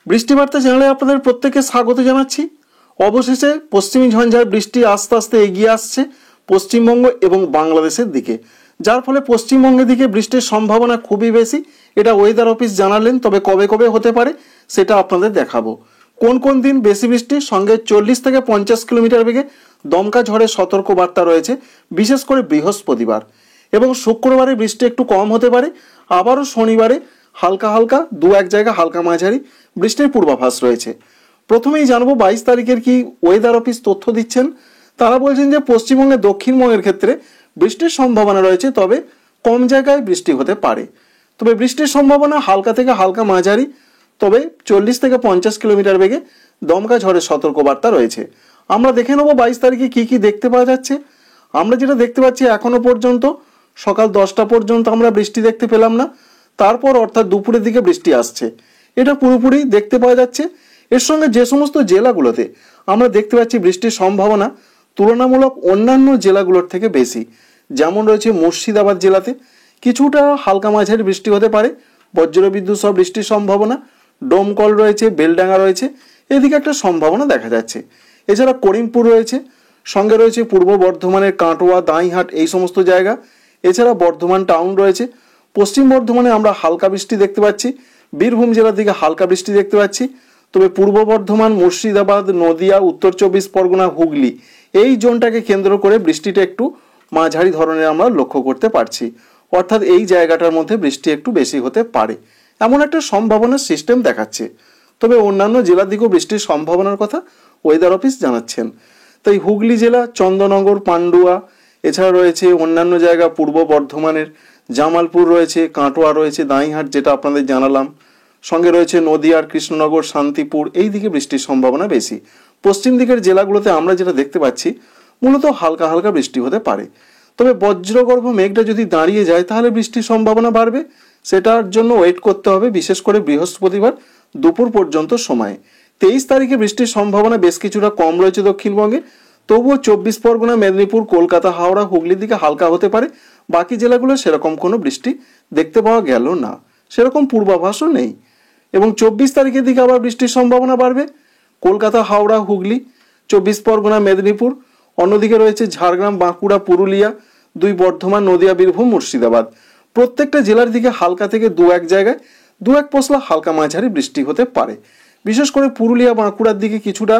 বৃষ্টিবার্তা চ্যানেলে আপনাদের প্রত্যেককে স্বাগত জানাচ্ছি। অবশেষে পশ্চিমী ঝঞ্ঝার বৃষ্টি আস্তে আস্তে এগিয়ে আসছে পশ্চিমবঙ্গ এবং বাংলাদেশের দিকে, যার ফলে পশ্চিমবঙ্গের দিকে বৃষ্টির সম্ভাবনা খুবই বেশি। এটা ওয়েদার অফিস জানালেন, তবে কবে কবে হতে পারে সেটা আপনাদের দেখাবো। কোন কোন দিন বেশি বৃষ্টির সঙ্গে 40 থেকে 50 কিলোমিটার বেগে দমকা ঝড়ের সতর্ক বার্তা রয়েছে, বিশেষ করে বৃহস্পতিবার এবং শুক্রবারে বৃষ্টি একটু কম হতে পারে। আবারও শনিবারে হালকা হালকা দু এক জায়গা হালকা মাঝারি বৃষ্টির পূর্বাভাস রয়েছে। প্রথমেই জানবো 22 তারিখের কি ওয়েদার অফিস তথ্য দিচ্ছেন। তারা বলছেন যে পশ্চিমবঙ্গে দক্ষিণবঙ্গের ক্ষেত্রে বৃষ্টির সম্ভাবনা রয়েছে, তবে কম জায়গায় বৃষ্টি হতে পারে। তবে বৃষ্টির সম্ভাবনা হালকা থেকে হালকা মাঝারি, তবে 40 থেকে 50 কিলোমিটার বেগে দমকা ঝড়ের সতর্কবার্তা রয়েছে। আমরা দেখে নেবো 22 তারিখে কি কি দেখতে পাওয়া যাচ্ছে। আমরা যেটা দেখতে পাচ্ছি, এখনো পর্যন্ত সকাল 10টা পর্যন্ত আমরা বৃষ্টি দেখতে পেলাম না। তারপর অর্থাৎ দুপুরের দিকে বৃষ্টি আসছে, এটা পুরোপুরি দেখতে পাওয়া যাচ্ছে। এর সঙ্গে যে সমস্ত জেলাগুলোতে আমরা দেখতে পাচ্ছি বৃষ্টির সম্ভাবনা তুলনামূলক অন্যান্য জেলাগুলোর থেকে বেশি, যেমন রয়েছে মুর্শিদাবাদ জেলাতে কিছুটা হালকা মাঝারি বৃষ্টি হতে পারে, বজ্রবিদ্যুৎ সহ বৃষ্টির সম্ভাবনা। ডোমকল রয়েছে, বেলডাঙ্গা রয়েছে, এদিকে একটা সম্ভাবনা দেখা যাচ্ছে। এছাড়া করিমপুর রয়েছে, সঙ্গে রয়েছে পূর্ব বর্ধমানের কাটোয়া, দাঁইহাট, এই সমস্ত জায়গা। এছাড়া বর্ধমান টাউন রয়েছে। পশ্চিম বর্ধমানে আমরা হালকা বৃষ্টি দেখতে পাচ্ছি, বীরভূম জেলার দিকে হালকা বৃষ্টি দেখতে পাচ্ছি। তবে পূর্ব বর্ধমান, মুর্শিদাবাদ, নদিয়া, উত্তর 24 পরগনা, হুগলি, এই জোনটাকে কেন্দ্র করে বৃষ্টিটা একটু মাঝারি ধরনের আমরা লক্ষ্য করতে পারছি। অর্থাৎ এই জায়গাটার মধ্যে বৃষ্টি একটু বেশি হতে পারে, এমন একটা সম্ভাবনার সিস্টেম দেখাচ্ছে। তবে অন্যান্য জেলার দিকেও বৃষ্টির সম্ভাবনার কথা ওয়েদার অফিস জানাচ্ছেন। তাই হুগলি জেলা, চন্দননগর, পান্ডুয়া, এছাড়া রয়েছে অন্যান্য জায়গা পূর্ব বর্ধমানের জামালপুর রয়েছে, কাটোয়া রয়েছে, দাঁইহাট যেটা আপনাদের জানালাম, সঙ্গে রয়েছে নদিয়ার কৃষ্ণনগর, শান্তিপুর, এই দিকে বৃষ্টির সম্ভাবনা বেশি। পশ্চিম দিকের জেলাগুলোতে আমরা যেটা দেখতে পাচ্ছি মূলত হালকা হালকা বৃষ্টি হতে পারে। তবে বজ্রগর্ভ মেঘটা যদি দাঁড়িয়ে যায় তাহলে বৃষ্টির সম্ভাবনা বাড়বে, সেটার জন্য ওয়েট করতে হবে, বিশেষ করে বৃহস্পতিবার দুপুর পর্যন্ত সময়ে। 23 তারিখে বৃষ্টির সম্ভাবনা বেশ কিছুটা কম রয়েছে দক্ষিণবঙ্গে, তবুও 24 পরগনা, মেদিনীপুর, কলকাতা, হাওড়া, হুগলির দিকে হালকা হতে পারে। বাকি জেলাগুলো সেরকম কোনো বৃষ্টি দেখতে পাওয়া গেল না, সেরকম পূর্বাভাসও নেই। এবং 24 তারিখের দিকে আবার বৃষ্টির সম্ভাবনা বাড়বে কলকাতা, হাওড়া, হুগলি, 24 পরগনা, মেদিনীপুর। অন্যদিকে রয়েছে ঝাড়গ্রাম, বাঁকুড়া, পুরুলিয়া, 2 বর্ধমান, নদিয়া, বীরভূম, মুর্শিদাবাদ। প্রত্যেকটা জেলার দিকে হালকা থেকে দু এক জায়গায় দু এক পশলা হালকা মাঝারি বৃষ্টি হতে পারে। বিশেষ করে পুরুলিয়া, বাঁকুড়ার দিকে কিছুটা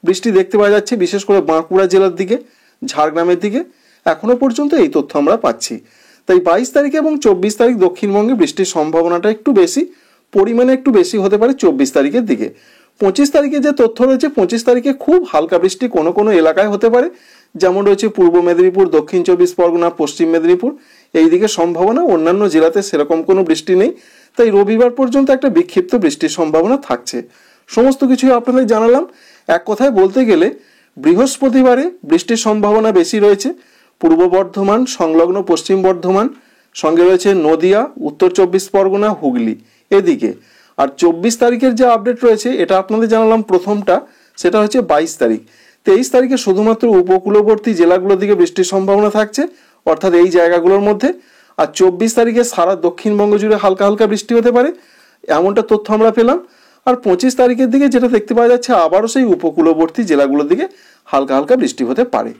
বৃষ্টি দেখতে পাওয়া যাচ্ছে, বিশেষ করে বাঁকুড়া জেলার দিকে, ঝাড়গ্রামের দিকে এখনো পর্যন্ত এই তথ্য আমরা পাচ্ছি। তাই 22 তারিখে এবং 24 তারিখ দক্ষিণবঙ্গে বৃষ্টির সম্ভাবনাটা একটু বেশি, পরিমাণে একটু বেশি হতে পারে 24 তারিখের দিকে। 25 তারিখে যে তথ্য রয়েছে, 25 তারিখে খুব হালকা বৃষ্টি কোনো কোনো এলাকায় হতে পারে, যেমন রয়েছে পূর্ব মেদিনীপুর, দক্ষিণ 24 পরগনা, পশ্চিম মেদিনীপুর, এই দিকে সম্ভাবনা। অন্যান্য জেলাতে সেরকম কোনো বৃষ্টি নেই। তাই রবিবার পর্যন্ত একটা বিক্ষিপ্ত বৃষ্টির সম্ভাবনা থাকছে। সমস্ত কিছুই আপনাদের জানালাম। এক কথায় বলতে গেলে বৃহস্পতিবারে বৃষ্টির সম্ভাবনা বেশি রয়েছে পূর্ব বর্ধমান সংলগ্ন পশ্চিম বর্ধমান, সঙ্গে রয়েছে নদিয়া, উত্তর 24 পরগনা, হুগলি, এদিকে। আর 24 তারিখের যে আপডেট রয়েছে এটা আপনাদের জানালাম প্রথমটা, সেটা হচ্ছে 22 তারিখ। 23 তারিখে শুধুমাত্র উপকূলবর্তী জেলাগুলোর দিকে বৃষ্টির সম্ভাবনা থাকছে, অর্থাৎ এই জায়গাগুলোর মধ্যে। আর 24 তারিখে সারা দক্ষিণবঙ্গ জুড়ে হালকা হালকা বৃষ্টি হতে পারে, এমনটা তথ্য আমরা পেলাম। আর 25 তারিখের দিকে যেটা দেখতে পাওয়া যাচ্ছে, আবারও সেই উপকূলবর্তী জেলাগুলোর দিকে হালকা হালকা বৃষ্টি হতে পারে।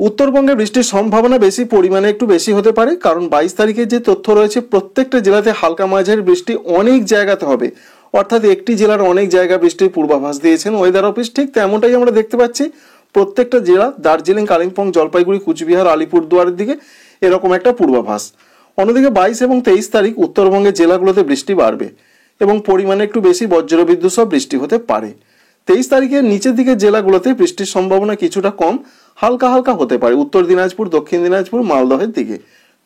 উত্তরবঙ্গে বৃষ্টির সম্ভাবনা বেশি, পরিমাণে একটু বেশি হতে পারে, কারণ 22 তারিখে যে তথ্য রয়েছে প্রত্যেকটা জেলাতে হালকা মাঝারি বৃষ্টি অনেক জায়গাতে হবে, অর্থাৎ একটি জেলার অনেক জায়গা বৃষ্টির পূর্বাভাস দিয়েছেন ওয়েদার অফিস। ঠিক তেমনটাই আমরা দেখতে পাচ্ছি প্রত্যেকটা জেলা, দার্জিলিং, কালিম্পং, জলপাইগুড়ি, কুচবিহার, আলিপুরদুয়ারের দিকে এরকম একটা পূর্বাভাস। অন্যদিকে 22 এবং 23 তারিখ উত্তরবঙ্গের জেলাগুলোতে বৃষ্টি বাড়বে এবং পরিমাণে একটু বেশি বজ্রবিদ্যুৎ সহ বৃষ্টি হতে পারে। 23 তারিখের নিচের দিকের জেলাগুলোতে বৃষ্টির সম্ভাবনা কিছুটা কম, হালকা হালকা হতে পারে উত্তর দিনাজপুর, দক্ষিণ দিনাজপুর, মালদহের দিকে।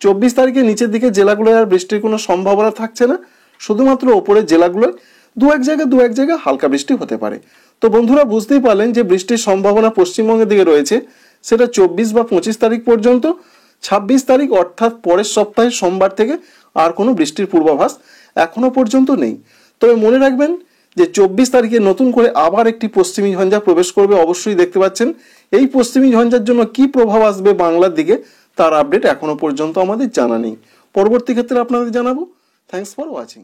24 তারিখে নিচের দিকে জেলাগুলোয় আর বৃষ্টির কোনো সম্ভাবনা থাকছে না, শুধুমাত্র ওপরের জেলাগুলোয় দু এক জায়গায় হালকা বৃষ্টি হতে পারে। তো বন্ধুরা বুঝতেই পারলেন যে বৃষ্টির সম্ভাবনা পশ্চিমবঙ্গের দিকে রয়েছে, সেটা 24 বা 25 তারিখ পর্যন্ত। 26 তারিখ অর্থাৎ পরের সপ্তাহে সোমবার থেকে আর কোনো বৃষ্টির পূর্বাভাস এখনো পর্যন্ত নেই। তবে মনে রাখবেন যে 24 তারিখে নতুন করে আবার একটি পশ্চিমী ঝঞ্ঝা প্রবেশ করবে, অবশ্যই দেখতে পাচ্ছেন। এই পশ্চিমী ঝঞ্ঝার জন্য কি প্রভাব আসবে বাংলার দিকে তার আপডেট এখনো পর্যন্ত আমাদের জানা নেই, পরবর্তী ক্ষেত্রে আপনাদের জানাবো। Thanks for watching.